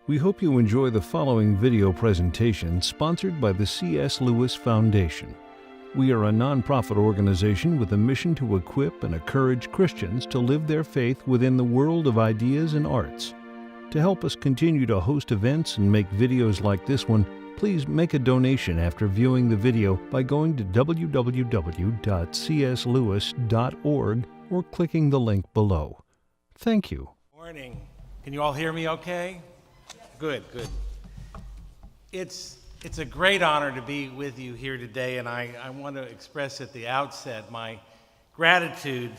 We hope you enjoy the following video presentation sponsored by the C.S. Lewis Foundation. We are a nonprofit organization with a mission to equip and encourage Christians to live their faith within the world of ideas and arts. To help us continue to host events and make videos like this one, please make a donation after viewing the video by going to www.cslewis.org or clicking the link below. Thank you. Morning. Can you all hear me okay? Good. It's a great honor to be with you here today, and I want to express at the outset my gratitude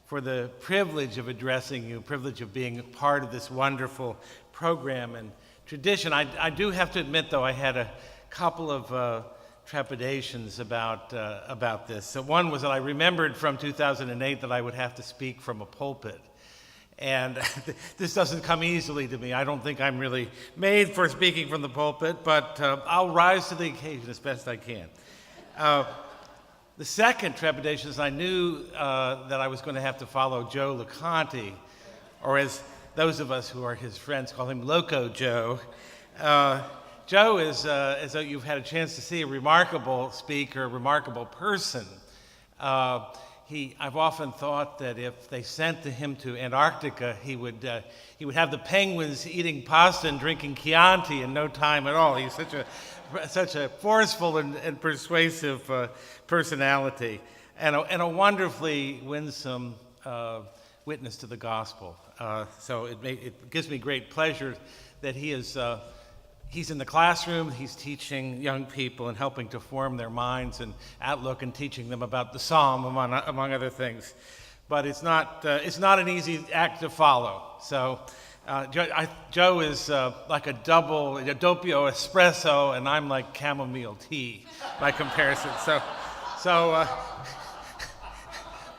for the privilege of addressing you, privilege of being a part of this wonderful program and tradition. I do have to admit, though, I had a couple of trepidations about this. So one was that I remembered from 2008 that I would have to speak from a pulpit. And this doesn't come easily to me. I don't think I'm really made for speaking from the pulpit, but I'll rise to the occasion as best I can. The second trepidation is I knew that I was going to have to follow Joe LeConte, or as those of us who are his friends call him, Loco Joe. Joe is, as though you've had a chance to see, a remarkable speaker, a remarkable person. I've often thought that if they sent him to Antarctica, he would have the penguins eating pasta and drinking Chianti in no time at all. He's such a forceful and persuasive personality, and a wonderfully winsome witness to the gospel. So it gives me great pleasure that he's in the classroom, he's teaching young people and helping to form their minds and outlook and teaching them about the Psalm, among other things. But it's not an easy act to follow. So Joe is like a double doppio espresso, and I'm like chamomile tea by comparison.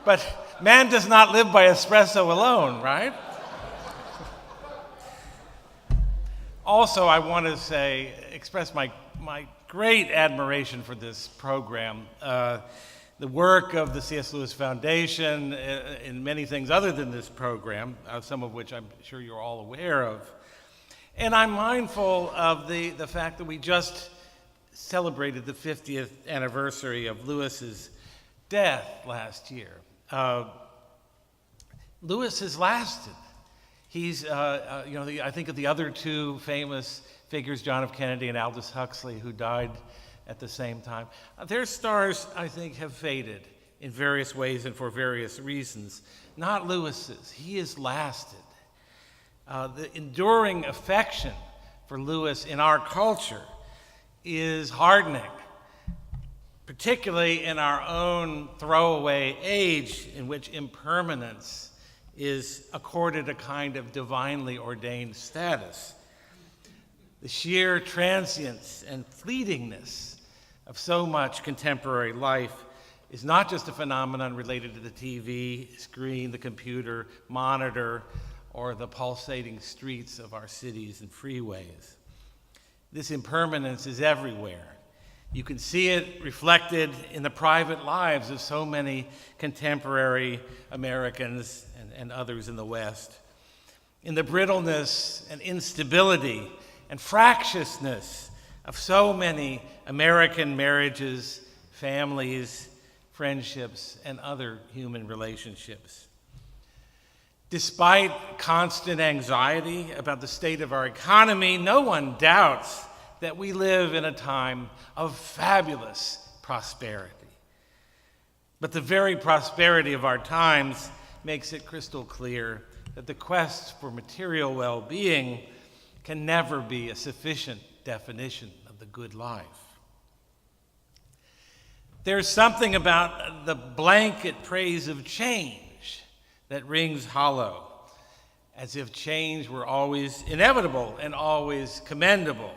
But man does not live by espresso alone, right? Also, I want to express my great admiration for this program. The work of the C.S. Lewis Foundation in many things other than this program, some of which I'm sure you're all aware of. And I'm mindful of the fact that we just celebrated the 50th anniversary of Lewis's death last year. Lewis has lasted. He's, I think of the other two famous figures, John F. Kennedy and Aldous Huxley, who died at the same time. Their stars, I think, have faded in various ways and for various reasons. Not Lewis's. He has lasted. The enduring affection for Lewis in our culture is hardening, particularly in our own throwaway age in which impermanence is accorded a kind of divinely ordained status. The sheer transience and fleetingness of so much contemporary life is not just a phenomenon related to the TV screen, the computer monitor, or the pulsating streets of our cities and freeways. This impermanence is everywhere. You can see it reflected in the private lives of so many contemporary Americans and others in the West, in the brittleness and instability and fractiousness of so many American marriages, families, friendships, and other human relationships. Despite constant anxiety about the state of our economy, no one doubts that we live in a time of fabulous prosperity. But the very prosperity of our times makes it crystal clear that the quest for material well-being can never be a sufficient definition of the good life. There's something about the blanket praise of change that rings hollow, as if change were always inevitable and always commendable.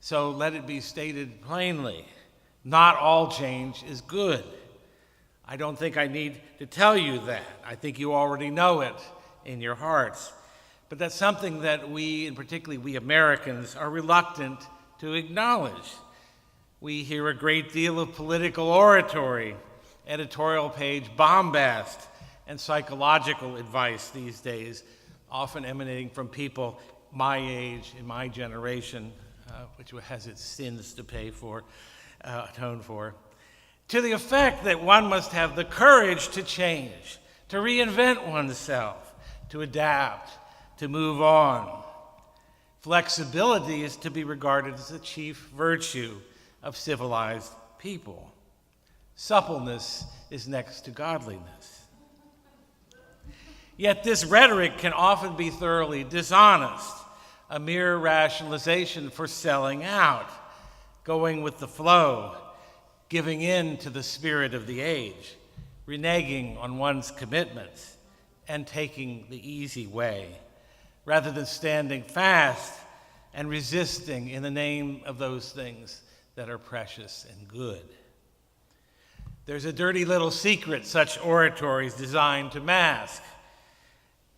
So let it be stated plainly, not all change is good. I don't think I need to tell you that. I think you already know it in your hearts. But that's something that we, and particularly we Americans, are reluctant to acknowledge. We hear a great deal of political oratory, editorial page bombast, and psychological advice these days, often emanating from people my age, in my generation, which has its sins to pay for, atone for, to the effect that one must have the courage to change, to reinvent oneself, to adapt, to move on. Flexibility is to be regarded as the chief virtue of civilized people. Suppleness is next to godliness. Yet this rhetoric can often be thoroughly dishonest, a mere rationalization for selling out, going with the flow, giving in to the spirit of the age, reneging on one's commitments, and taking the easy way, rather than standing fast and resisting in the name of those things that are precious and good. There's a dirty little secret such oratory is designed to mask.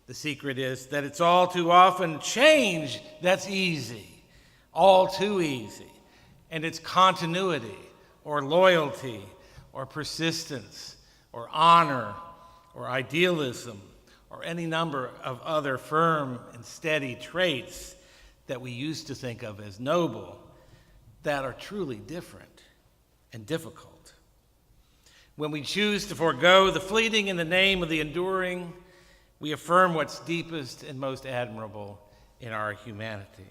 The secret is that it's all too often change that's easy, all too easy, and it's continuity or loyalty or persistence or honor or idealism or any number of other firm and steady traits that we used to think of as noble that are truly different and difficult. When we choose to forego the fleeting in the name of the enduring, we affirm what's deepest and most admirable in our humanity.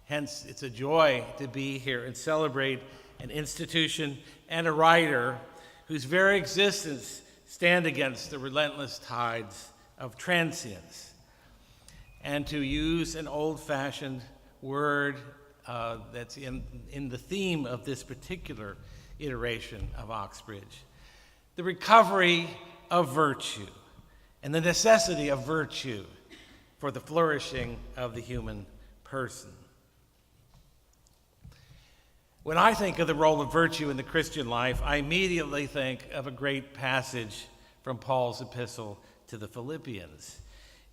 Hence, it's a joy to be here and celebrate an institution and a writer whose very existence stand against the relentless tides of transience, and to use an old-fashioned word that's in the theme of this particular iteration of Oxbridge, the recovery of virtue and the necessity of virtue for the flourishing of the human person. When I think of the role of virtue in the Christian life, I immediately think of a great passage from Paul's epistle to the Philippians.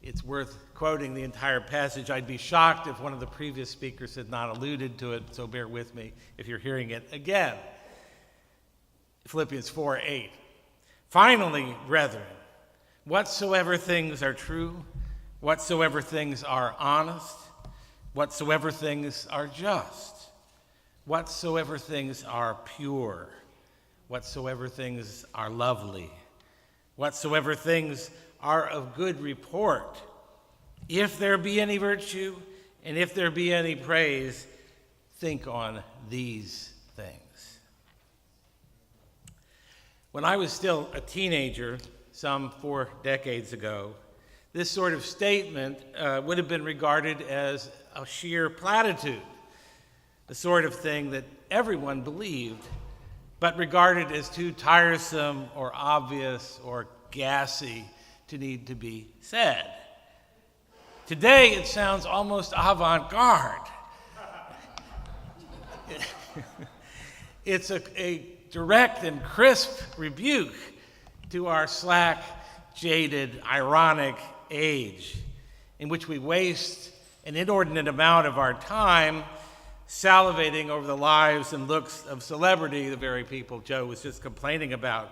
It's worth quoting the entire passage. I'd be shocked if one of the previous speakers had not alluded to it, so bear with me if you're hearing it again. Philippians 4:8. Finally, brethren, whatsoever things are true, whatsoever things are honest, whatsoever things are just, whatsoever things are pure, whatsoever things are lovely, whatsoever things are of good report, if there be any virtue and if there be any praise, think on these things. When I was still a teenager, some 4 decades ago, this sort of statement would have been regarded as a sheer platitude, the sort of thing that everyone believed, but regarded as too tiresome or obvious or gassy to need to be said. Today, it sounds almost avant-garde. It's a direct and crisp rebuke to our slack, jaded, ironic age in which we waste an inordinate amount of our time salivating over the lives and looks of celebrity, the very people Joe was just complaining about,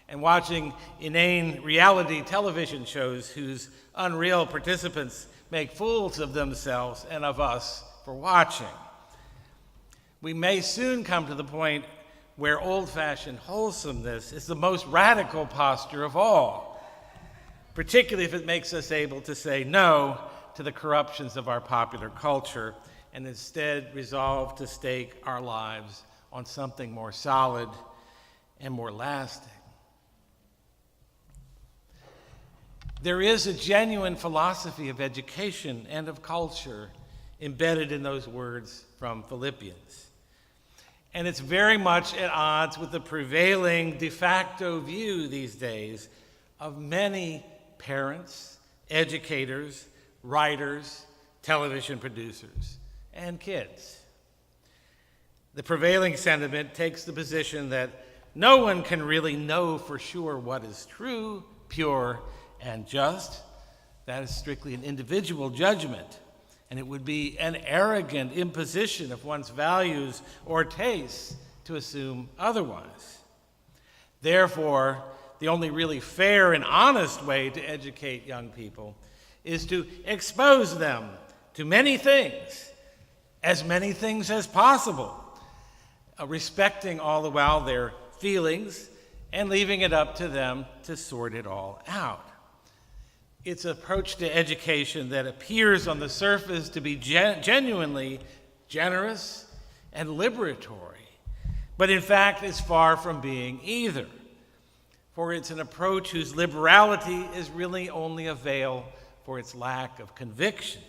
and watching inane reality television shows whose unreal participants make fools of themselves and of us for watching. We may soon come to the point where old-fashioned wholesomeness is the most radical posture of all, particularly if it makes us able to say no to the corruptions of our popular culture and instead resolve to stake our lives on something more solid and more lasting. There is a genuine philosophy of education and of culture embedded in those words from Philippians. And it's very much at odds with the prevailing de facto view these days of many parents, educators, writers, television producers, and kids. The prevailing sentiment takes the position that no one can really know for sure what is true, pure, and just. That is strictly an individual judgment, and it would be an arrogant imposition of one's values or tastes to assume otherwise. Therefore, the only really fair and honest way to educate young people is to expose them to many things as possible, respecting all the while their feelings and leaving it up to them to sort it all out. It's an approach to education that appears on the surface to be genuinely generous and liberatory, but in fact is far from being either. For it's an approach whose liberality is really only a veil for its lack of conviction,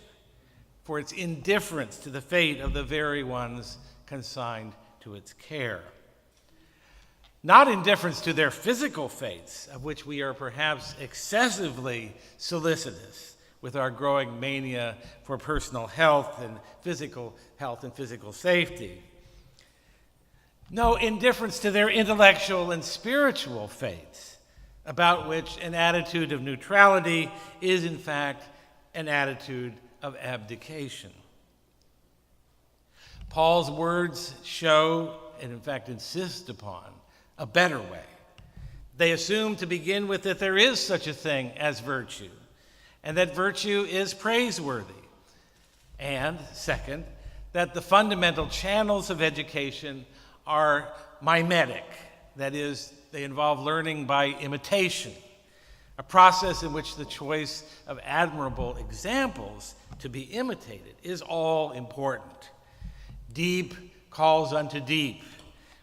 for its indifference to the fate of the very ones consigned to its care. Not indifference to their physical fates, of which we are perhaps excessively solicitous with our growing mania for personal health and physical safety. No, indifference to their intellectual and spiritual fates, about which an attitude of neutrality is in fact an attitude of abdication. Paul's words show, and in fact insist upon, a better way. They assume to begin with that there is such a thing as virtue, and that virtue is praiseworthy. And second, that the fundamental channels of education are mimetic. That is, they involve learning by imitation, a process in which the choice of admirable examples to be imitated is all important. Deep calls unto deep.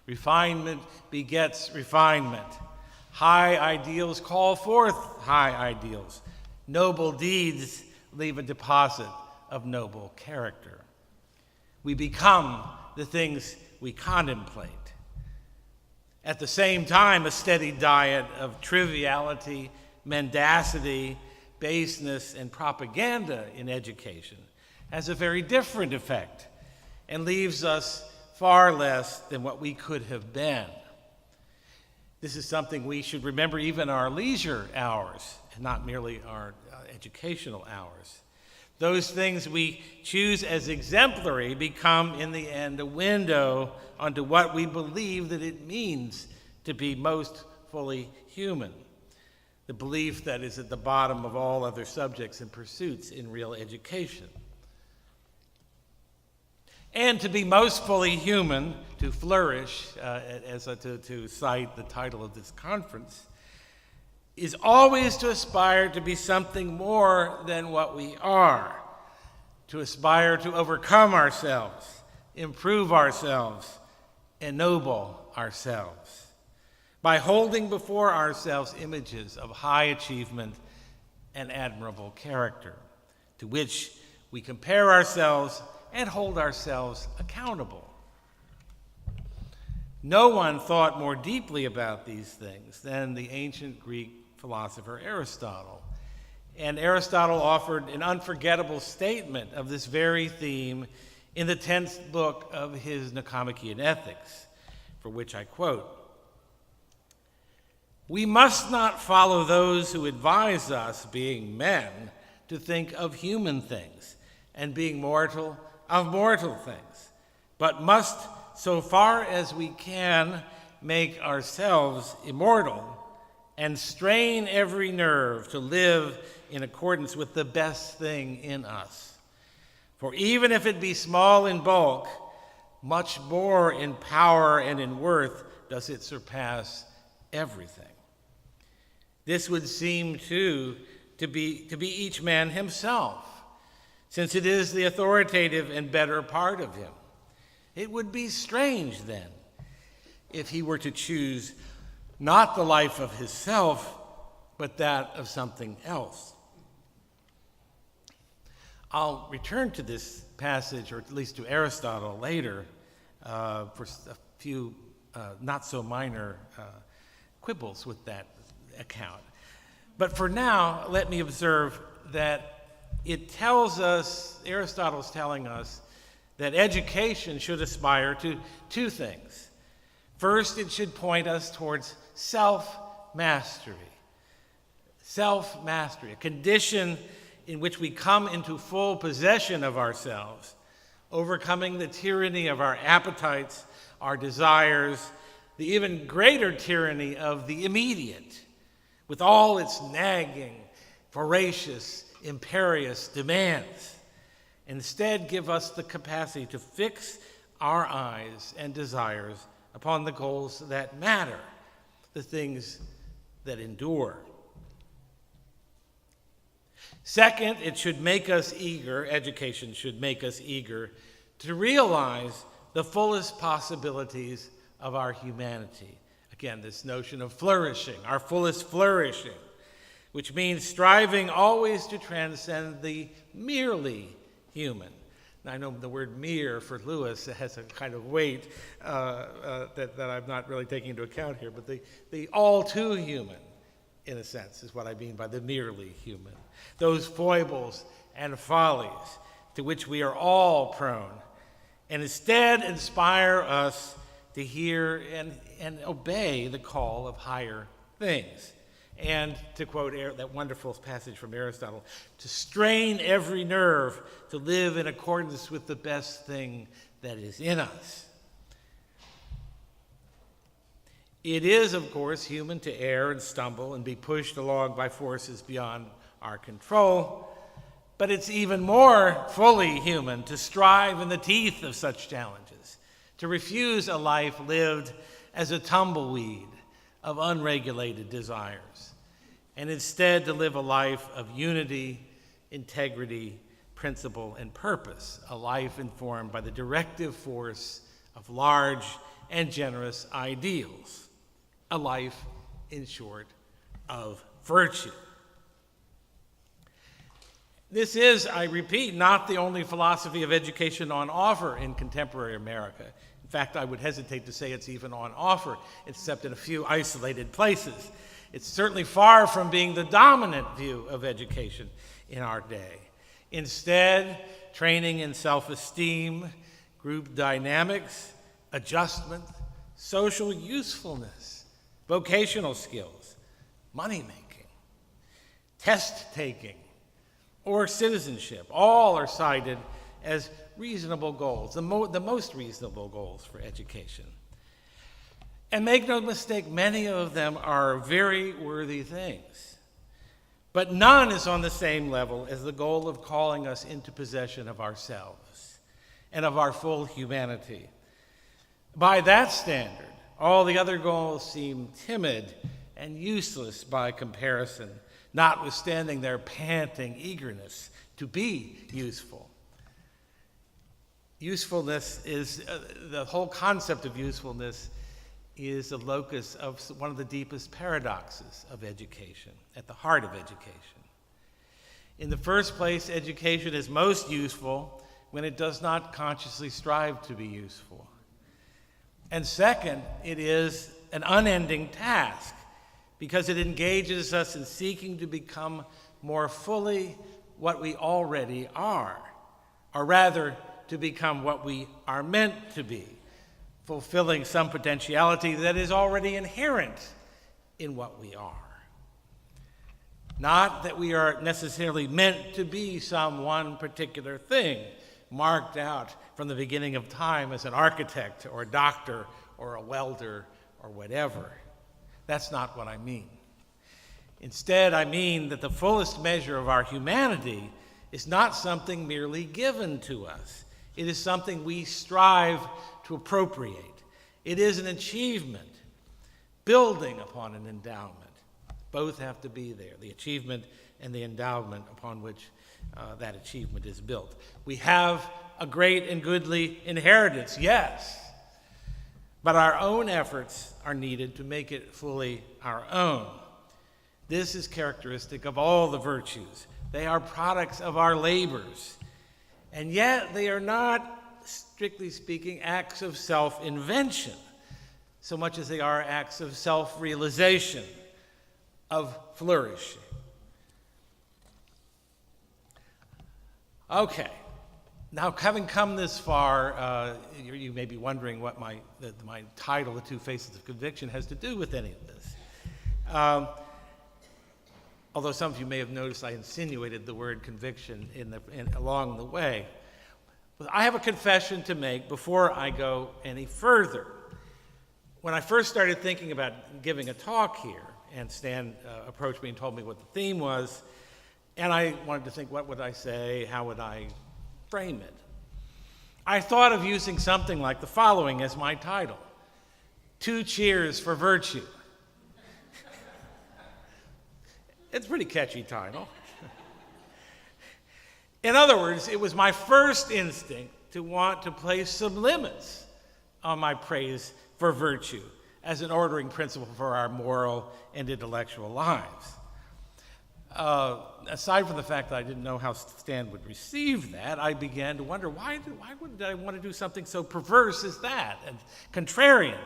Refinement begets refinement. High ideals call forth high ideals. Noble deeds leave a deposit of noble character. We become the things we contemplate. At the same time, a steady diet of triviality, mendacity, baseness, and propaganda in education has a very different effect and leaves us far less than what we could have been. This is something we should remember even in our leisure hours, and not merely our educational hours. Those things we choose as exemplary become, in the end, a window onto what we believe that it means to be most fully human, the belief that is at the bottom of all other subjects and pursuits in real education. And to be most fully human, to flourish, to cite the title of this conference, is always to aspire to be something more than what we are, to aspire to overcome ourselves, improve ourselves, ennoble ourselves, by holding before ourselves images of high achievement and admirable character, to which we compare ourselves and hold ourselves accountable. No one thought more deeply about these things than the ancient Greek philosopher Aristotle. And Aristotle offered an unforgettable statement of this very theme in the 10th book of his Nicomachean Ethics, for which I quote, "We must not follow those who advise us, being men, to think of human things, and being mortal, of mortal things, but must, so far as we can, make ourselves immortal and strain every nerve to live in accordance with the best thing in us. For even if it be small in bulk, much more in power and in worth does it surpass everything." This would seem, too, to be each man himself, since it is the authoritative and better part of him. It would be strange, then, if he were to choose not the life of himself, but that of something else. I'll return to this passage, or at least to Aristotle, later for a few not-so-minor quibbles with that account. But for now, let me observe that it tells us, Aristotle's telling us, that education should aspire to two things. First, it should point us towards self-mastery. Self-mastery, a condition in which we come into full possession of ourselves, overcoming the tyranny of our appetites, our desires, the even greater tyranny of the immediate, with all its nagging, voracious, imperious demands, Instead, give us the capacity to fix our eyes and desires upon the goals that matter, the things that endure. Second, it should make us eager, education should make us eager to realize the fullest possibilities of our humanity. Again, this notion of flourishing, our fullest flourishing, which means striving always to transcend the merely human. Now, I know the word mere for Lewis has a kind of weight that I'm not really taking into account here, but the all too human, in a sense, is what I mean by the merely human. Those foibles and follies to which we are all prone, and instead inspire us to hear and obey the call of higher things. And to quote that wonderful passage from Aristotle, to strain every nerve to live in accordance with the best thing that is in us. It is, of course, human to err and stumble and be pushed along by forces beyond our control, but it's even more fully human to strive in the teeth of such challenges, to refuse a life lived as a tumbleweed of unregulated desires, and instead to live a life of unity, integrity, principle, and purpose, a life informed by the directive force of large and generous ideals, a life, in short, of virtue. This is, I repeat, not the only philosophy of education on offer in contemporary America. In fact, I would hesitate to say it's even on offer, except in a few isolated places. It's certainly far from being the dominant view of education in our day. Instead, training in self-esteem, group dynamics, adjustment, social usefulness, vocational skills, money-making, test-taking, or citizenship, all are cited as reasonable goals, the most reasonable goals for education. And make no mistake, many of them are very worthy things. But none is on the same level as the goal of calling us into possession of ourselves and of our full humanity. By that standard, all the other goals seem timid and useless by comparison, notwithstanding their panting eagerness to be useful. Usefulness is, the whole concept of usefulness is the locus of one of the deepest paradoxes of education, at the heart of education. In the first place, education is most useful when it does not consciously strive to be useful. And second, it is an unending task because it engages us in seeking to become more fully what we already are, or rather, to become what we are meant to be, fulfilling some potentiality that is already inherent in what we are. Not that we are necessarily meant to be some one particular thing, marked out from the beginning of time as an architect or a doctor or a welder or whatever. That's not what I mean. Instead, I mean that the fullest measure of our humanity is not something merely given to us. It is something we strive to appropriate. It is an achievement, building upon an endowment. Both have to be there, the achievement and the endowment upon which that achievement is built. We have a great and goodly inheritance, yes, but our own efforts are needed to make it fully our own. This is characteristic of all the virtues. They are products of our labors, and yet they are not, strictly speaking, acts of self-invention, so much as they are acts of self-realization, of flourishing. Okay, now having come this far, you may be wondering what my title, The Two Faces of Conviction, has to do with any of this. Although some of you may have noticed I insinuated the word conviction along the way. But I have a confession to make before I go any further. When I first started thinking about giving a talk here, and Stan approached me and told me what the theme was, and I wanted to think, what would I say? How would I frame it. I thought of using something like the following as my title: 2 Cheers for Virtue. It's a pretty catchy title. In other words, it was my first instinct to want to place some limits on my praise for virtue as an ordering principle for our moral and intellectual lives. Aside from the fact that I didn't know how Stan would receive that, I began to wonder, why would I want to do something so perverse as that and contrarian,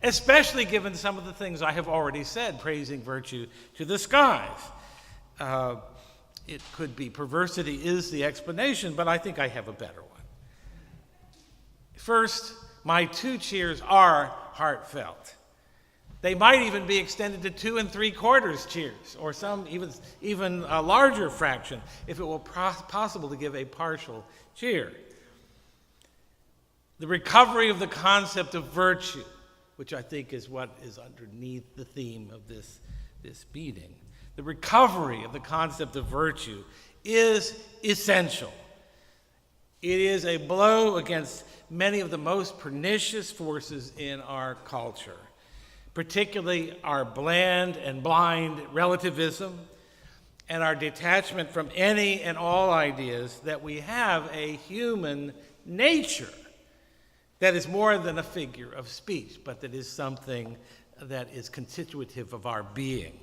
especially given some of the things I have already said, praising virtue to the skies. It could be perversity is the explanation, but I think I have a better one. First, my 2 cheers are heartfelt. They might even be extended to 2 3/4 cheers, or some even a larger fraction, if it were possible to give a partial cheer. The recovery of the concept of virtue, which I think is what is underneath the theme of this meeting. The recovery of the concept of virtue is essential. It is a blow against many of the most pernicious forces in our culture, particularly our bland and blind relativism and our detachment from any and all ideas that we have a human nature that is more than a figure of speech, but that is something that is constitutive of our being.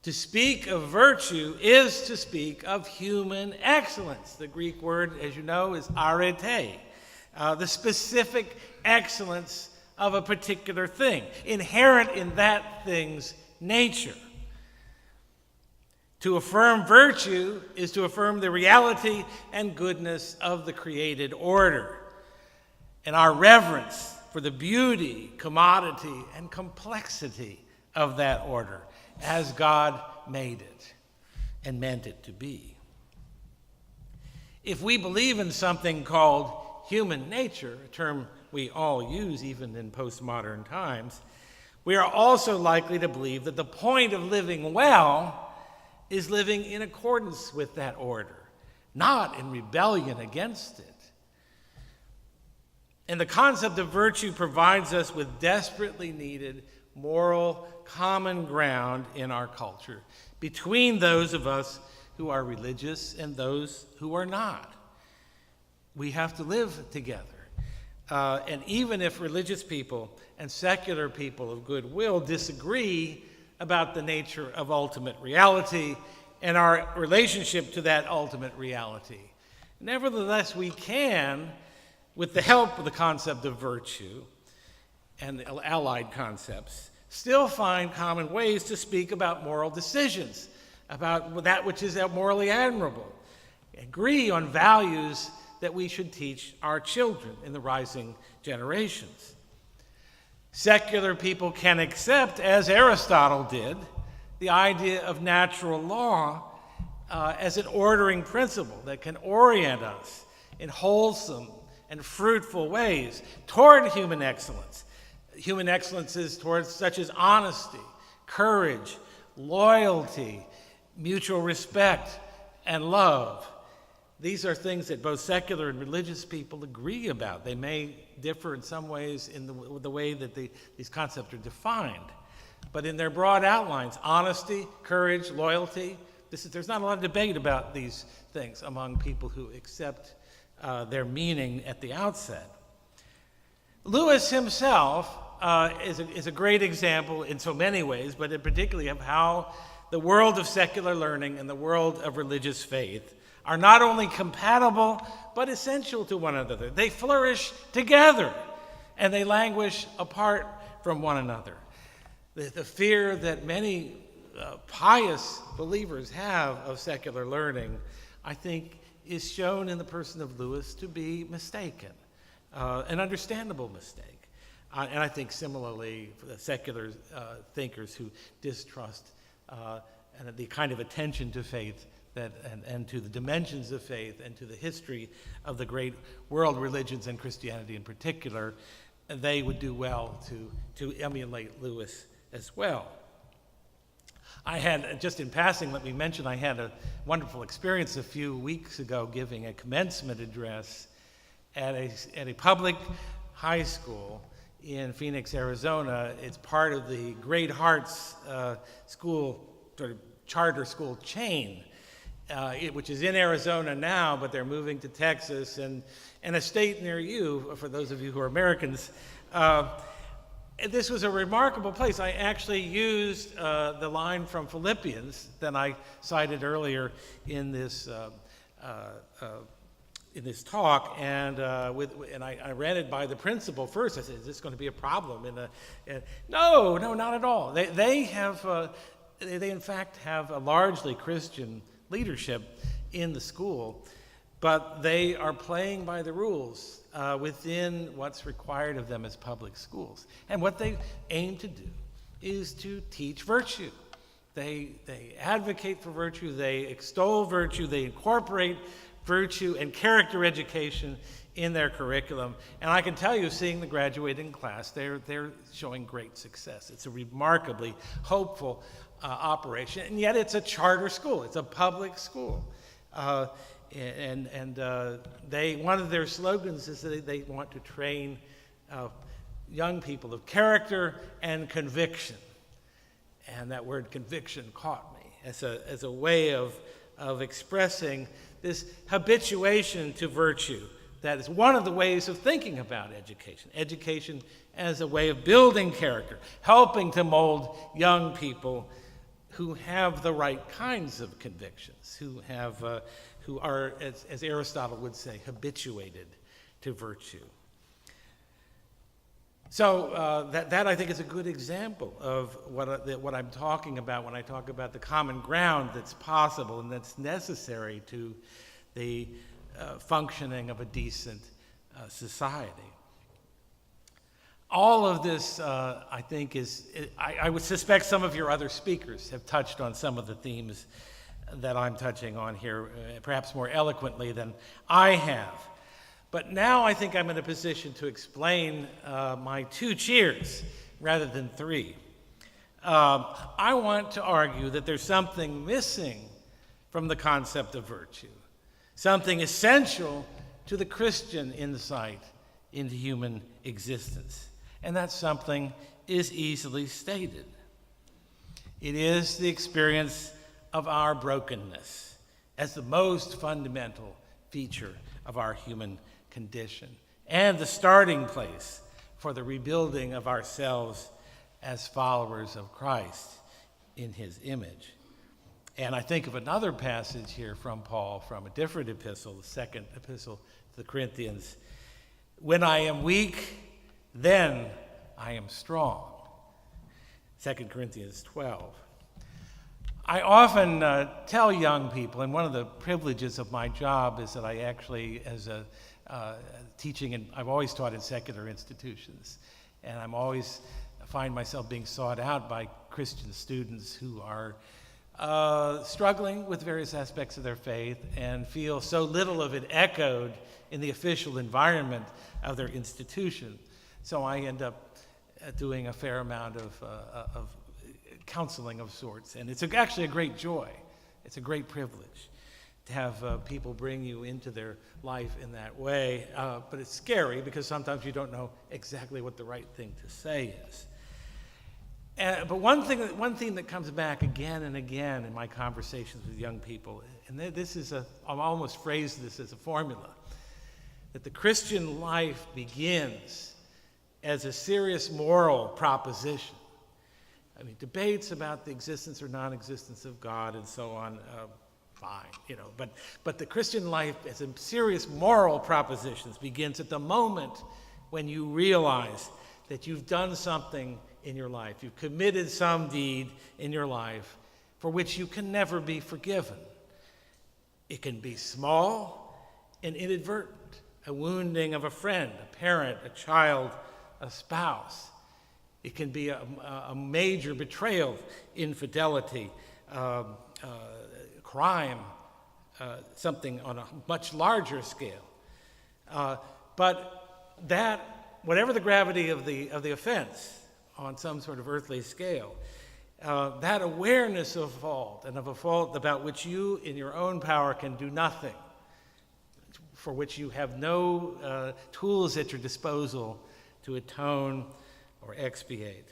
To speak of virtue is to speak of human excellence. The Greek word, as you know, is arete, the specific excellence of a particular thing, inherent in that thing's nature. To affirm virtue is to affirm the reality and goodness of the created order, and our reverence for the beauty, commodity, and complexity of that order, as God made it and meant it to be. If we believe in something called human nature, a term we all use even in postmodern times, we are also likely to believe that the point of living well is living in accordance with that order, not in rebellion against it. And the concept of virtue provides us with desperately needed moral common ground in our culture between those of us who are religious and those who are not. We have to live together. And even if religious people and secular people of goodwill disagree about the nature of ultimate reality and our relationship to that ultimate reality, nevertheless we can, with the help of the concept of virtue and the allied concepts, still find common ways to speak about moral decisions, about that which is morally admirable, agree on values that we should teach our children in the rising generations. Secular people can accept, as Aristotle did, the idea of natural law as an ordering principle that can orient us in wholesome and fruitful ways toward human excellence. Human excellences towards such as honesty, courage, loyalty, mutual respect, and love. These are things that both secular and religious people agree about. They may differ in some ways in the way that these concepts are defined. But in their broad outlines, honesty, courage, loyalty, there's not a lot of debate about these things among people who accept their meaning at the outset. Lewis himself is a great example in so many ways, but in particularly of how the world of secular learning and the world of religious faith are not only compatible, but essential to one another. They flourish together, and they languish apart from one another. The fear that many pious believers have of secular learning, I think, is shown in the person of Lewis to be mistaken, an understandable mistake. And I think similarly for the secular thinkers who distrust and the kind of attention to faith and to the dimensions of faith and to the history of the great world religions and Christianity in particular, they would do well to emulate Lewis as well. I had, just in passing, let me mention, I had a wonderful experience a few weeks ago giving a commencement address at a public high school in Phoenix, Arizona. It's part of the Great Hearts school, sort of charter school chain, which is in Arizona now, but they're moving to Texas and a state near you, for those of you who are Americans. This was a remarkable place. I actually used the line from Philippians that I cited earlier in this talk, and I ran it by the principal first. I said, "Is this going to be a problem?" No, not at all. They in fact have a largely Christian leadership in the school, but they are playing by the rules within what's required of them as public schools. And what they aim to do is to teach virtue. They advocate for virtue, they extol virtue, they incorporate virtue and character education in their curriculum. And I can tell you, seeing the graduating class, they're showing great success. It's a remarkably hopeful operation, and yet it's a charter school, it's a public school. One of their slogans is that they want to train young people of character and conviction. And that word conviction caught me as a way of expressing this habituation to virtue. That is one of the ways of thinking about education. Education as a way of building character, helping to mold young people who have the right kinds of convictions, who are, as Aristotle would say, habituated to virtue. So that I think is a good example of what I'm talking about when I talk about the common ground that's possible and that's necessary to the functioning of a decent society. All of this, I think, I would suspect some of your other speakers have touched on some of the themes that I'm touching on here, perhaps more eloquently than I have. But now I think I'm in a position to explain my two cheers rather than three. I want to argue that there's something missing from the concept of virtue, something essential to the Christian insight into human existence. And that something is easily stated. It is the experience of our brokenness as the most fundamental feature of our human condition, and the starting place for the rebuilding of ourselves as followers of Christ in his image. And I think of another passage here from Paul from a different epistle, the second epistle to the Corinthians. When I am weak, then I am strong. 2 Corinthians 12. I often tell young people, and one of the privileges of my job is that I actually, as a teaching, and I've always taught in secular institutions, and I'm always find myself being sought out by Christian students who are struggling with various aspects of their faith and feel so little of it echoed in the official environment of their institution. So I end up doing a fair amount of counseling of sorts, and it's actually a great joy. It's a great privilege to have people bring you into their life in that way, but it's scary because sometimes you don't know exactly what the right thing to say is. But one theme that comes back again and again in my conversations with young people, and I've almost phrased this as a formula, that the Christian life begins as a serious moral proposition. I mean, debates about the existence or non-existence of God and so on, fine, but the Christian life as a serious moral proposition begins at the moment when you realize that you've done something in your life, you've committed some deed in your life for which you can never be forgiven. It can be small and inadvertent, a wounding of a friend, a parent, a child, a spouse. It can be a major betrayal, infidelity, crime, something on a much larger scale. But that, whatever the gravity of the offense on some sort of earthly scale, that awareness of fault, and of a fault about which you in your own power can do nothing, for which you have no tools at your disposal to atone or expiate.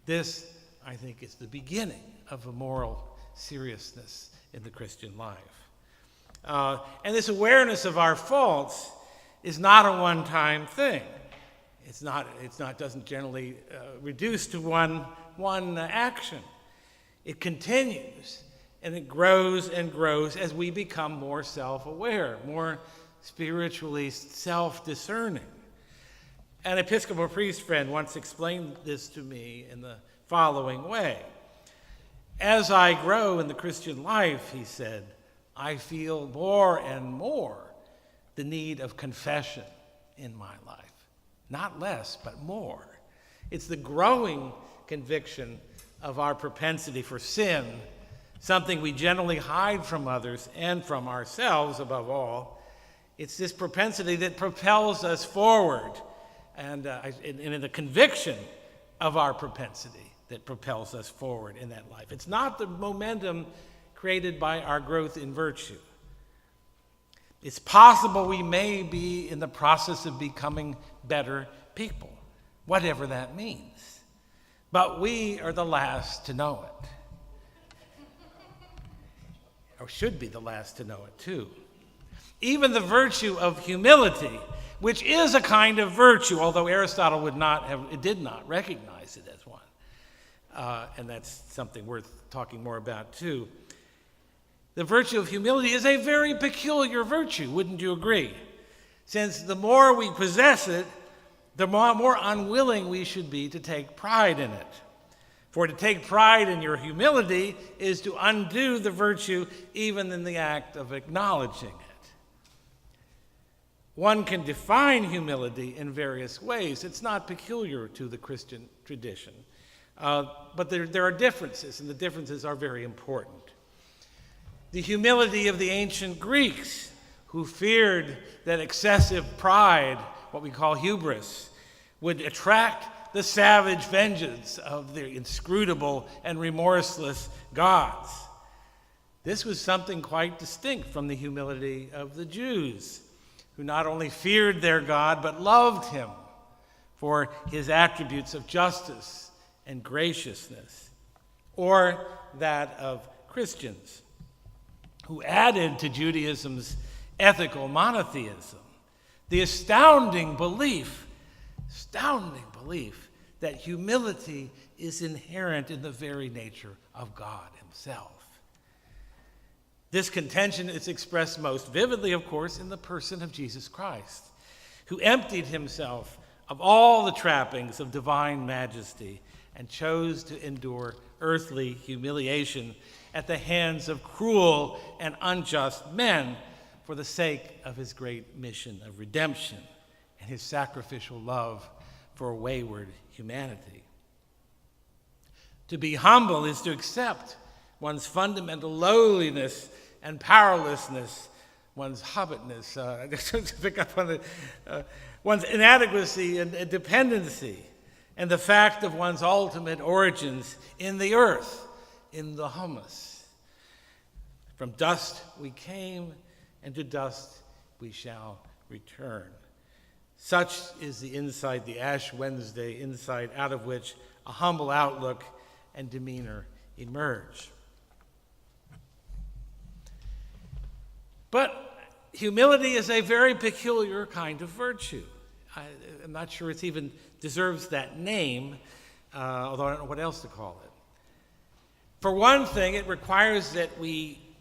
This, I think, is the beginning of a moral seriousness in the Christian life. And this awareness of our faults is not a one-time thing. Doesn't generally reduce to one action. It continues, and it grows and grows as we become more self-aware, more spiritually self-discerning. An Episcopal priest friend once explained this to me in the following way. As I grow in the Christian life, he said, I feel more and more the need of confession in my life. Not less, but more. It's the growing conviction of our propensity for sin, something we generally hide from others and from ourselves above all. It's this propensity that propels us forward, and in the conviction of our propensity that propels us forward in that life. It's not the momentum created by our growth in virtue. It's possible we may be in the process of becoming better people, whatever that means. But we are the last to know it. Or should be the last to know it, too. Even the virtue of humility, which is a kind of virtue, although Aristotle did not recognize it as one. And that's something worth talking more about, too. The virtue of humility is a very peculiar virtue, wouldn't you agree? Since the more we possess it, the more unwilling we should be to take pride in it. For to take pride in your humility is to undo the virtue even in the act of acknowledging it. One can define humility in various ways. It's not peculiar to the Christian tradition. But there are differences, and the differences are very important. The humility of the ancient Greeks, who feared that excessive pride, what we call hubris, would attract the savage vengeance of their inscrutable and remorseless gods. This was something quite distinct from the humility of the Jews, who not only feared their God, but loved him for his attributes of justice and graciousness, or that of Christians, who added to Judaism's ethical monotheism the astounding belief that humility is inherent in the very nature of God himself. This contention is expressed most vividly, of course, in the person of Jesus Christ, who emptied himself of all the trappings of divine majesty and chose to endure earthly humiliation at the hands of cruel and unjust men for the sake of his great mission of redemption and his sacrificial love for wayward humanity. To be humble is to accept one's fundamental lowliness and powerlessness, one's hobbitness, to pick up on one's inadequacy and dependency, and the fact of one's ultimate origins in the earth, in the humus. From dust we came, and to dust we shall return. Such is the insight, the Ash Wednesday insight, out of which a humble outlook and demeanor emerge. But humility is a very peculiar kind of virtue. I'm not sure it even deserves that name, although I don't know what else to call it. For one thing, it requires that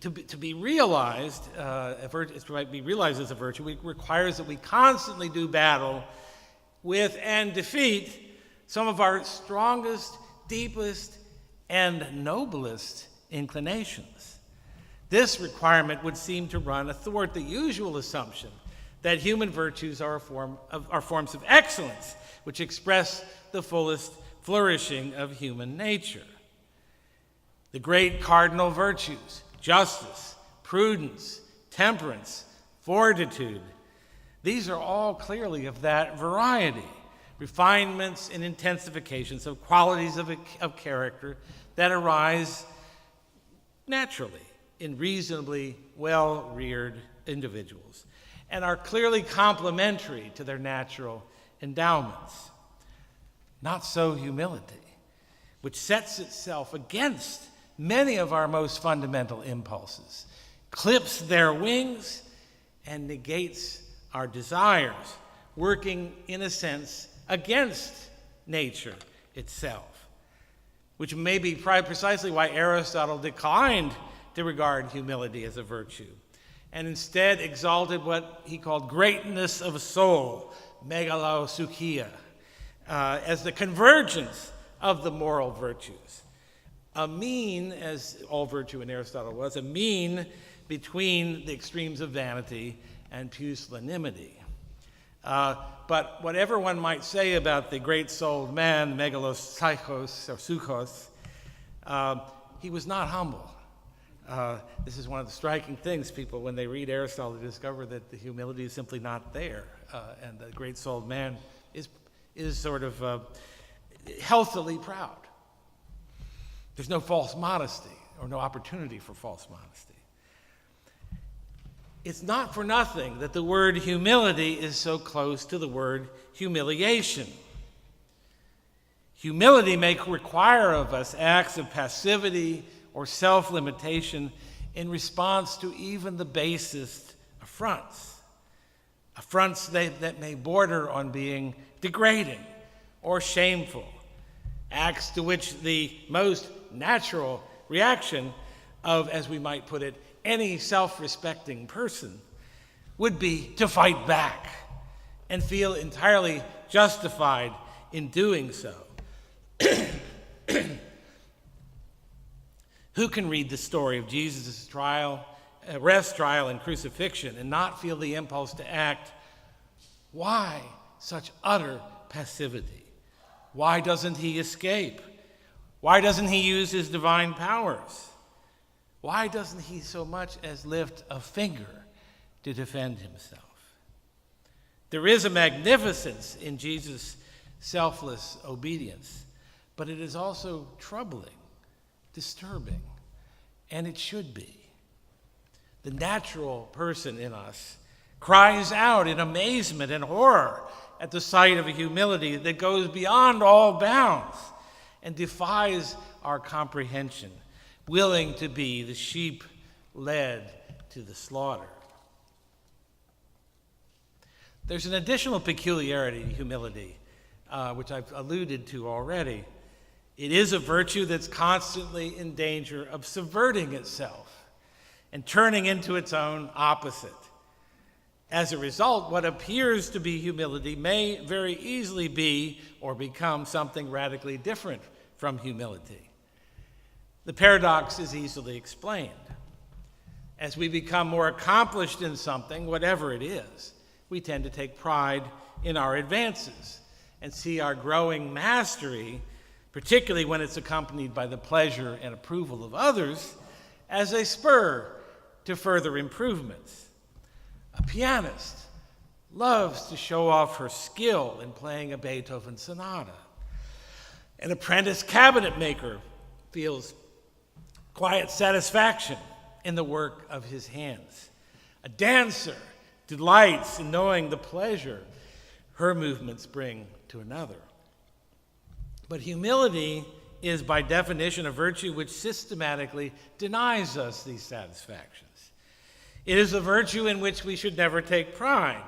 to be realized, to be realized as a virtue, it requires that we constantly do battle with and defeat some of our strongest, deepest, and noblest inclinations. This requirement would seem to run athwart the usual assumption that human virtues are forms of excellence, which express the fullest flourishing of human nature. The great cardinal virtues, justice, prudence, temperance, fortitude, these are all clearly of that variety, refinements and intensifications of qualities of character that arise naturally in reasonably well-reared individuals and are clearly complementary to their natural endowments. Not so humility, which sets itself against many of our most fundamental impulses, clips their wings, and negates our desires, working, in a sense, against nature itself, which may be precisely why Aristotle declined to regard humility as a virtue, and instead exalted what he called greatness of soul, megalosoukia, as the convergence of the moral virtues. A mean, as all virtue in Aristotle was, a mean between the extremes of vanity and pusillanimity. But whatever one might say about the great-souled man, megalopsychos or suchos, he was not humble. This is one of the striking things people, when they read Aristotle, they discover that the humility is simply not there, and the great-souled man is sort of healthily proud. There's no false modesty or no opportunity for false modesty. It's not for nothing that the word humility is so close to the word humiliation. Humility may require of us acts of passivity or self-limitation in response to even the basest affronts that may border on being degrading or shameful, acts to which the most natural reaction of, as we might put it, any self-respecting person would be to fight back and feel entirely justified in doing so. Who can read the story of Jesus' arrest, trial, and crucifixion and not feel the impulse to act? Why such utter passivity? Why doesn't he escape? Why doesn't he use his divine powers? Why doesn't he so much as lift a finger to defend himself? There is a magnificence in Jesus' selfless obedience, but it is also troubling, disturbing, and it should be. The natural person in us cries out in amazement and horror at the sight of a humility that goes beyond all bounds and defies our comprehension, willing to be the sheep led to the slaughter. There's an additional peculiarity to humility, which I've alluded to already. It is a virtue that's constantly in danger of subverting itself and turning into its own opposite. As a result, what appears to be humility may very easily be or become something radically different from humility. The paradox is easily explained. As we become more accomplished in something, whatever it is, we tend to take pride in our advances and see our growing mastery, particularly when it's accompanied by the pleasure and approval of others, as a spur to further improvements. A pianist loves to show off her skill in playing a Beethoven sonata. An apprentice cabinet maker feels quiet satisfaction in the work of his hands. A dancer delights in knowing the pleasure her movements bring to another. But humility is by definition a virtue which systematically denies us these satisfactions. It is a virtue in which we should never take pride,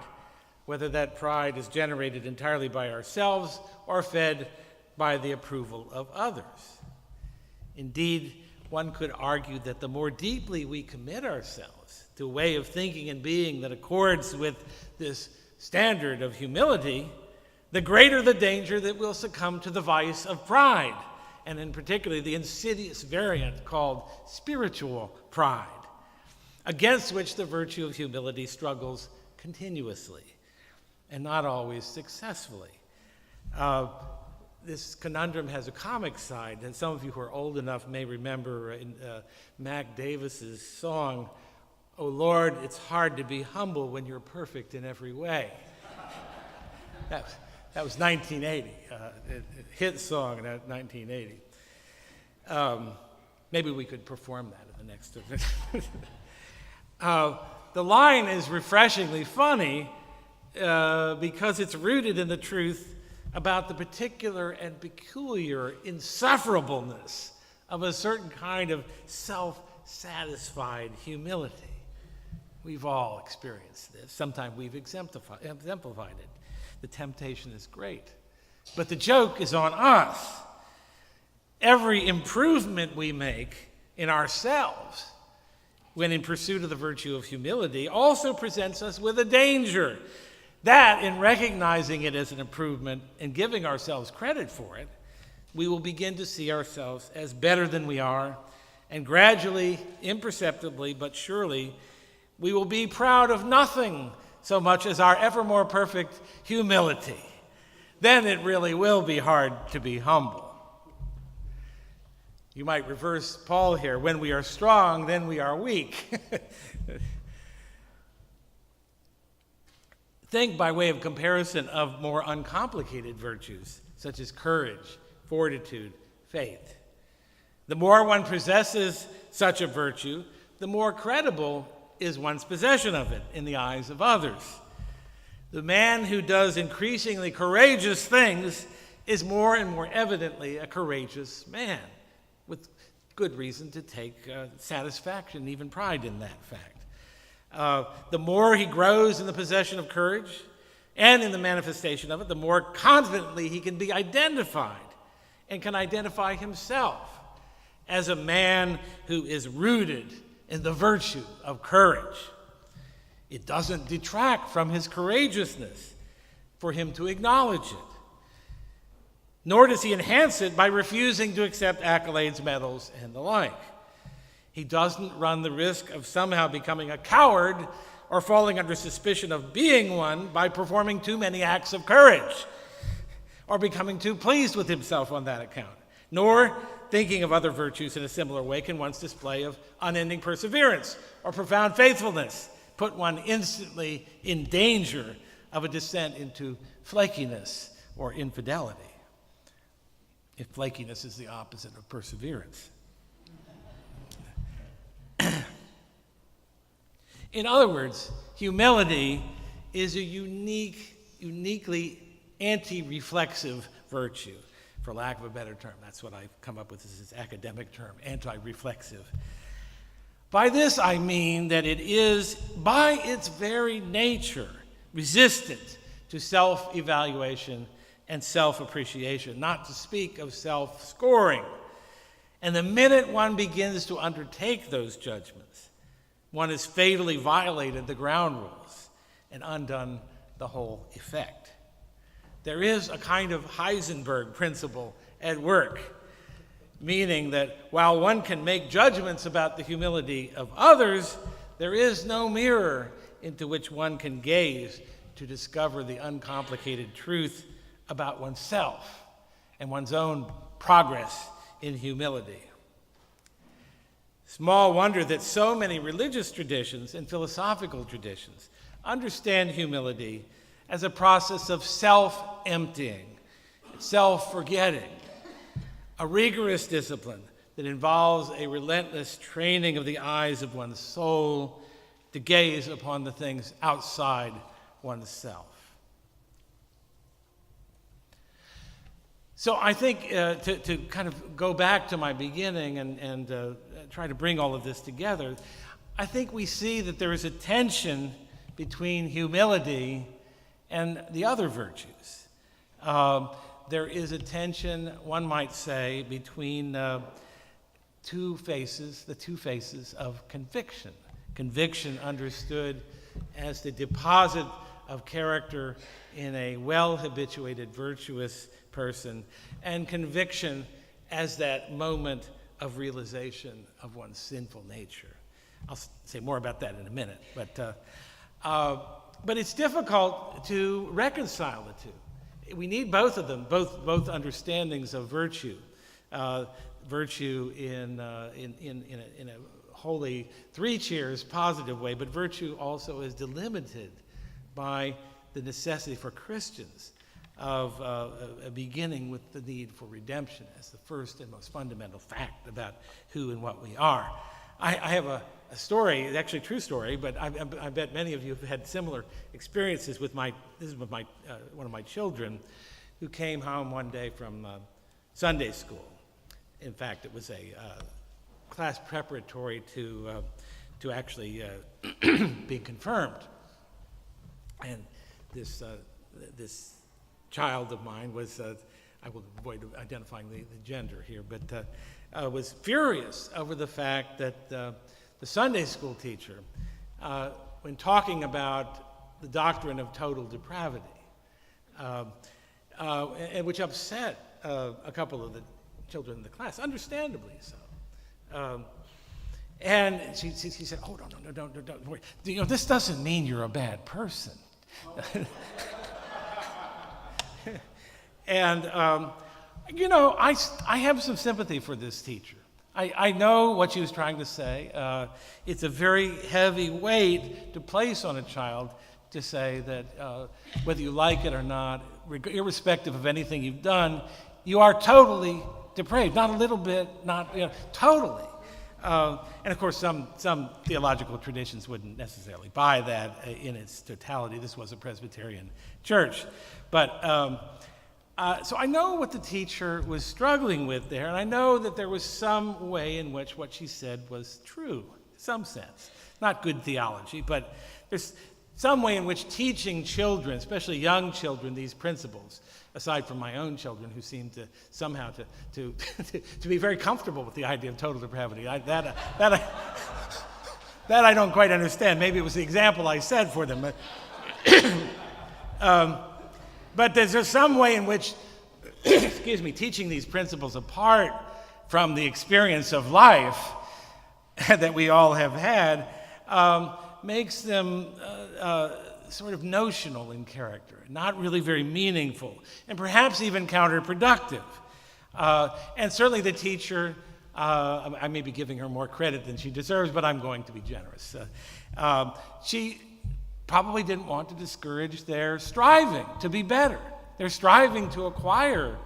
whether that pride is generated entirely by ourselves or fed by the approval of others. Indeed, one could argue that the more deeply we commit ourselves to a way of thinking and being that accords with this standard of humility, the greater the danger that we'll succumb to the vice of pride, and in particular the insidious variant called spiritual pride, against which the virtue of humility struggles continuously, and not always successfully. This conundrum has a comic side, and some of you who are old enough may remember in Mac Davis's song, "Oh Lord, it's hard to be humble when you're perfect in every way." That was 1980, a hit song in 1980. Maybe we could perform that in the next the line is refreshingly funny because it's rooted in the truth about the particular and peculiar insufferableness of a certain kind of self-satisfied humility. We've all experienced this. Sometimes we've exemplified it. The temptation is great. But the joke is on us. Every improvement we make in ourselves when in pursuit of the virtue of humility also presents us with a danger. That, in recognizing it as an improvement and giving ourselves credit for it, we will begin to see ourselves as better than we are, and gradually, imperceptibly, but surely, we will be proud of nothing so much as our ever more perfect humility. Then it really will be hard to be humble. You might reverse Paul here. When we are strong, then we are weak. Think by way of comparison of more uncomplicated virtues, such as courage, fortitude, faith. The more one possesses such a virtue, the more credible is one's possession of it in the eyes of others. The man who does increasingly courageous things is more and more evidently a courageous man, with good reason to take satisfaction, even pride in that fact. The more he grows in the possession of courage and in the manifestation of it, the more confidently he can be identified and can identify himself as a man who is rooted in the virtue of courage. It doesn't detract from his courageousness for him to acknowledge it. Nor does he enhance it by refusing to accept accolades, medals, and the like. He doesn't run the risk of somehow becoming a coward or falling under suspicion of being one by performing too many acts of courage or becoming too pleased with himself on that account. Nor, thinking of other virtues in a similar way, can one's display of unending perseverance or profound faithfulness put one instantly in danger of a descent into flakiness or infidelity, if flakiness is the opposite of perseverance. In other words, humility is a uniquely anti-reflexive virtue, for lack of a better term. That's what I've come up with as its academic term, anti-reflexive. By this I mean that it is, by its very nature, resistant to self-evaluation and self-appreciation, not to speak of self-scoring. And the minute one begins to undertake those judgments, one has fatally violated the ground rules and undone the whole effect. There is a kind of Heisenberg principle at work, meaning that while one can make judgments about the humility of others, there is no mirror into which one can gaze to discover the uncomplicated truth about oneself and one's own progress in humility. Small wonder that so many religious traditions and philosophical traditions understand humility as a process of self-emptying, self-forgetting, a rigorous discipline that involves a relentless training of the eyes of one's soul to gaze upon the things outside oneself. So I think to kind of go back to my beginning and try to bring all of this together, I think we see that there is a tension between humility and the other virtues. There is a tension, one might say, between the two faces of conviction. Conviction understood as the deposit of character in a well-habituated, virtuous person, and conviction as that moment of realization of one's sinful nature. I'll say more about that in a minute, but it's difficult to reconcile the two. We need both of them, both understandings of virtue, virtue in a wholly three cheers positive way, but virtue also is delimited by the necessity for Christians of beginning with the need for redemption as the first and most fundamental fact about who and what we are. I have a story, it's actually a true story, but I bet many of you have had similar experiences with one of my children who came home one day from Sunday school. In fact, it was a class preparatory to actually being confirmed. And this child of mine was, I will avoid identifying the gender here, but was furious over the fact that the Sunday school teacher, when talking about the doctrine of total depravity, and which upset a couple of the children in the class, understandably so. And she said, "Oh, no, don't worry. This doesn't mean you're a bad person." And, I have some sympathy for this teacher. I know what she was trying to say. It's a very heavy weight to place on a child to say that whether you like it or not, irrespective of anything you've done, you are totally depraved. Not a little bit, totally. And of course, some theological traditions wouldn't necessarily buy that in its totality. This was a Presbyterian church. But so I know what the teacher was struggling with there, and I know that there was some way in which what she said was true, in some sense. Not good theology, but there's some way in which teaching children, especially young children, these principles, aside from my own children who seem to somehow to be very comfortable with the idea of total depravity. That I don't quite understand. Maybe it was the example I set for them. But there's just some way in which, teaching these principles apart from the experience of life that we all have had makes them sort of notional in character, not really very meaningful, and perhaps even counterproductive. And certainly the teacher, I may be giving her more credit than she deserves, but I'm going to be generous. She probably didn't want to discourage their striving to be better. They're striving to acquire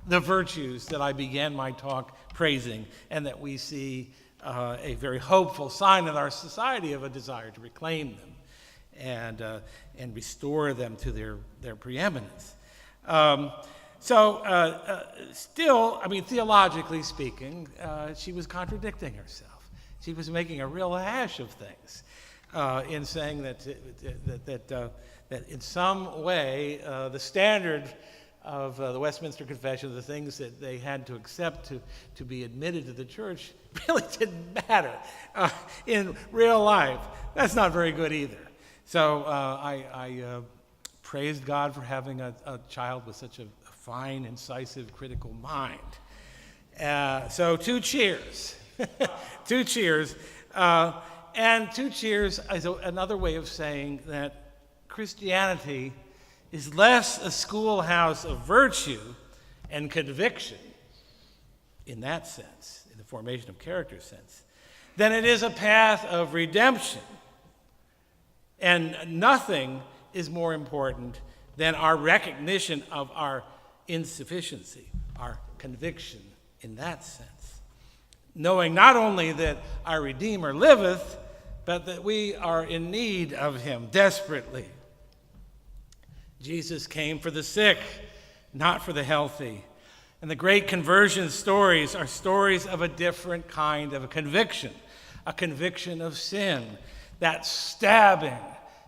the virtues that I began my talk praising, and that we see a very hopeful sign in our society of a desire to reclaim them and restore them to their preeminence. Still, theologically speaking, she was contradicting herself. She was making a real hash of things in saying that in some way the standard of the Westminster Confession, the things that they had to accept to be admitted to the church, really didn't matter in real life. That's not very good either. So I praised God for having a child with such a fine, incisive, critical mind. So 2 cheers. 2 cheers. And 2 cheers is another way of saying that Christianity is less a schoolhouse of virtue and conviction, in that sense, in the formation of character sense, than it is a path of redemption. And nothing is more important than our recognition of our insufficiency, our conviction in that sense. Knowing not only that our Redeemer liveth, but that we are in need of him desperately. Jesus came for the sick, not for the healthy. And the great conversion stories are stories of a different kind of a conviction of sin, that stabbing,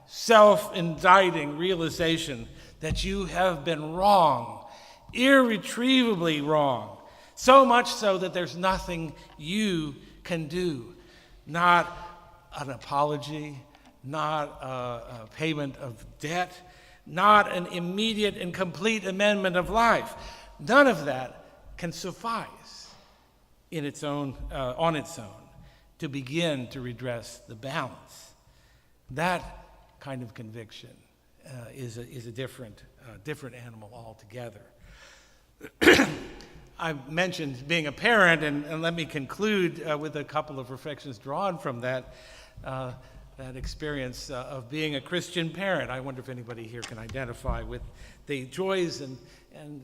self-indicting realization that you have been wrong, irretrievably wrong, so much so that there's nothing you can do, not an apology, not a payment of debt, not an immediate and complete amendment of life. None of that can suffice on its own to begin to redress the balance. That kind of conviction is a different animal altogether. I mentioned being a parent, and let me conclude with a couple of reflections drawn from that. that experience of being a Christian parent. I wonder if anybody here can identify with the joys and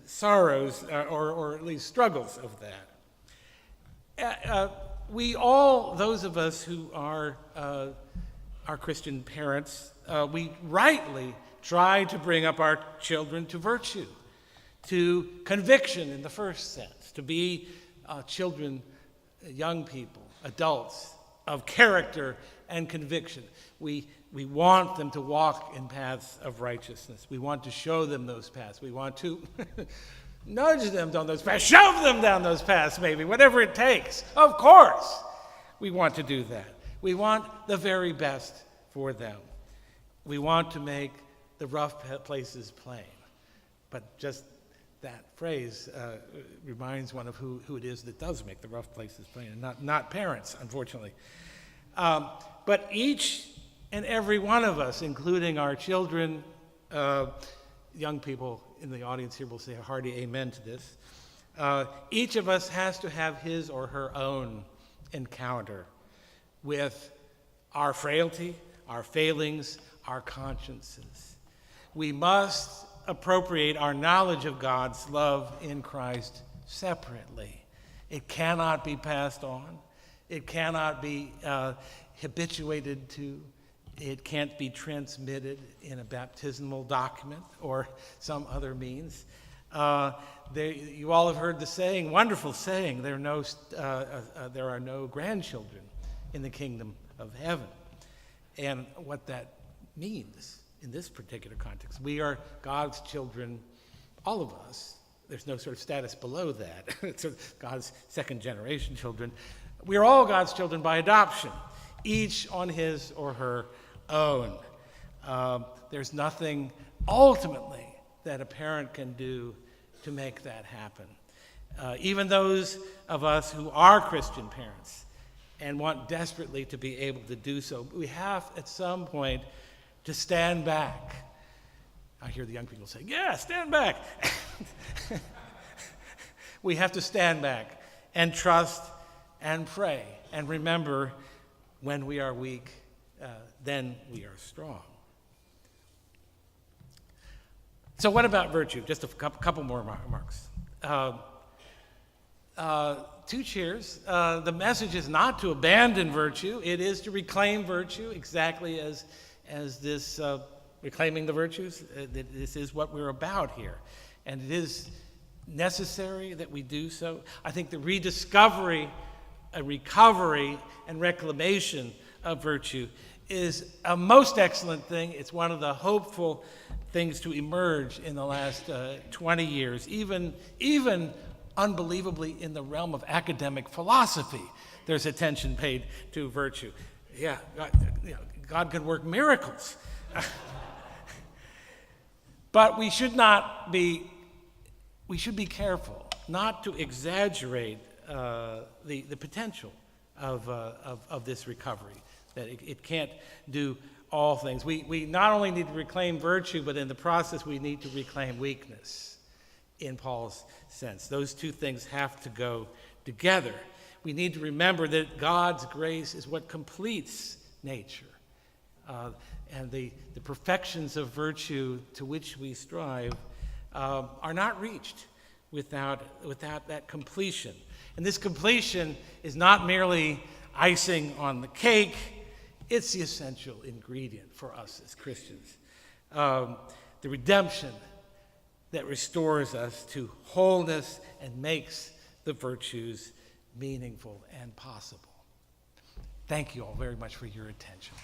sorrows, or at least struggles of that. We all, those of us who are Christian parents, we rightly try to bring up our children to virtue, to conviction in the first sense, to be children, young people, adults of character and conviction. We want them to walk in paths of righteousness. We want to show them those paths. We want to nudge them down those paths, shove them down those paths maybe, whatever it takes. Of course, we want to do that. We want the very best for them. We want to make the rough places plain. But just that phrase reminds one of who it is that does make the rough places plain, and not parents, unfortunately. But each and every one of us, including our children, young people in the audience here will say a hearty amen to this. Each of us has to have his or her own encounter with our frailty, our failings, our consciences. We must appropriate our knowledge of God's love in Christ separately. It cannot be passed on. It cannot be habituated to. It can't be transmitted in a baptismal document or some other means. You all have heard the saying, wonderful saying, there are no grandchildren in the kingdom of heaven. And what that means in this particular context, we are God's children, all of us. There's no sort of status below that. It's God's second generation children. We are all God's children by adoption, each on his or her own. There's nothing ultimately that a parent can do to make that happen. Even those of us who are Christian parents and want desperately to be able to do so, we have at some point to stand back. I hear the young people say, yeah, stand back. We have to stand back and trust and pray and remember, when we are weak, then we are strong. So what about virtue? Just a couple more remarks. 2 cheers. The message is not to abandon virtue. It is to reclaim virtue, exactly as this reclaiming the virtues. This is what we're about here. And it is necessary that we do so. I think the rediscovery, a recovery, and reclamation of virtue is a most excellent thing. It's one of the hopeful things to emerge in the last 20 years, even unbelievably in the realm of academic philosophy. There's attention paid to virtue. Yeah, God can work miracles. But we should be careful not to exaggerate the potential of this recovery, that it can't do all things. We not only need to reclaim virtue, but in the process we need to reclaim weakness in Paul's sense. Those two things have to go together. We need to remember that God's grace is what completes nature. And the perfections of virtue to which we strive are not reached without that completion. And this completion is not merely icing on the cake, it's the essential ingredient for us as Christians. The redemption that restores us to wholeness and makes the virtues meaningful and possible. Thank you all very much for your attention.